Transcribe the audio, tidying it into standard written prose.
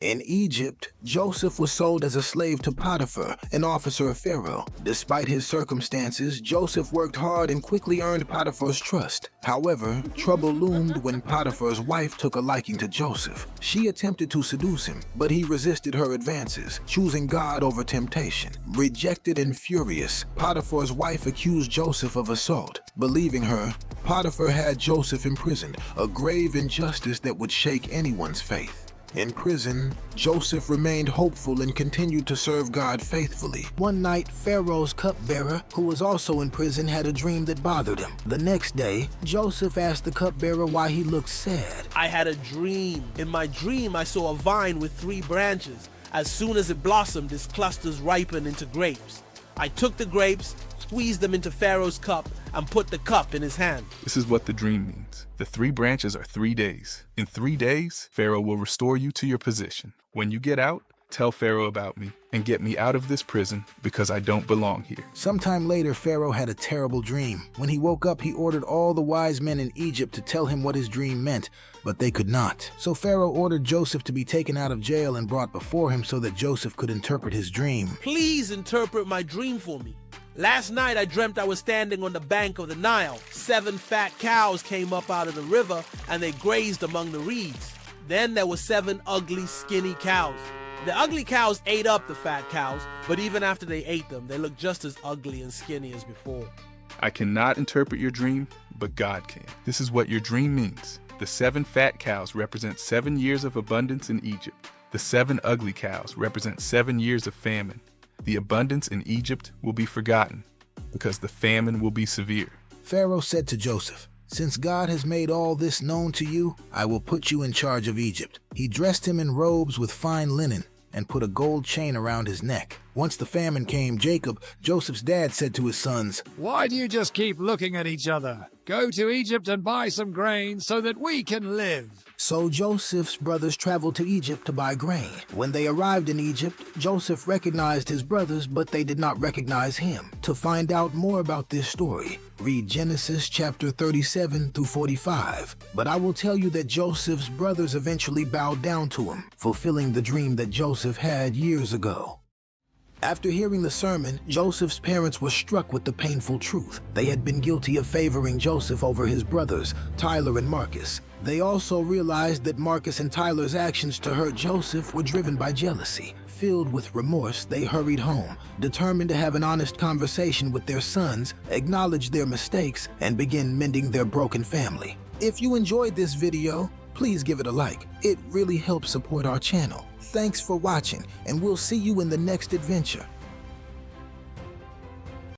In Egypt, Joseph was sold as a slave to Potiphar, an officer of Pharaoh. Despite his circumstances, Joseph worked hard and quickly earned Potiphar's trust. However, trouble loomed when Potiphar's wife took a liking to Joseph. She attempted to seduce him, but he resisted her advances, choosing God over temptation. Rejected and furious, Potiphar's wife accused Joseph of assault. Believing her, Potiphar had Joseph imprisoned, a grave injustice that would shake anyone's faith. In prison, Joseph remained hopeful and continued to serve God faithfully. One night, Pharaoh's cupbearer, who was also in prison, had a dream that bothered him. The next day, Joseph asked the cupbearer why he looked sad. I had a dream. In my dream, I saw a vine with 3 branches. As soon as it blossomed, its clusters ripened into grapes. I took the grapes, squeezed them into Pharaoh's cup, and put the cup in his hand. This is what the dream means. The 3 branches are 3 days. In 3 days, Pharaoh will restore you to your position. When you get out, tell Pharaoh about me and get me out of this prison because I don't belong here. Sometime later, Pharaoh had a terrible dream. When he woke up, he ordered all the wise men in Egypt to tell him what his dream meant, but they could not. So Pharaoh ordered Joseph to be taken out of jail and brought before him so that Joseph could interpret his dream. Please interpret my dream for me. Last night I dreamt I was standing on the bank of the Nile. 7 fat cows came up out of the river and they grazed among the reeds. Then there were 7 ugly, skinny cows. The ugly cows ate up the fat cows, but even after they ate them, they looked just as ugly and skinny as before. I cannot interpret your dream, but God can. This is what your dream means. The 7 fat cows represent 7 years of abundance in Egypt. The 7 ugly cows represent 7 years of famine. The abundance in Egypt will be forgotten because the famine will be severe. Pharaoh said to Joseph, "Since God has made all this known to you, I will put you in charge of Egypt." He dressed him in robes with fine linen and put a gold chain around his neck. Once the famine came, Jacob, Joseph's dad, said to his sons, "Why do you just keep looking at each other? Go to Egypt and buy some grain so that we can live." So Joseph's brothers traveled to Egypt to buy grain. When they arrived in Egypt, Joseph recognized his brothers, but they did not recognize him. To find out more about this story, read Genesis chapter 37 through 45. But I will tell you that Joseph's brothers eventually bowed down to him, fulfilling the dream that Joseph had years ago. After hearing the sermon, Joseph's parents were struck with the painful truth. They had been guilty of favoring Joseph over his brothers, Tyler and Marcus. They also realized that Marcus and Tyler's actions to hurt Joseph were driven by jealousy. Filled with remorse, they hurried home, determined to have an honest conversation with their sons, acknowledge their mistakes, and begin mending their broken family. If you enjoyed this video, please give it a like. It really helps support our channel. Thanks for watching, and we'll see you in the next adventure.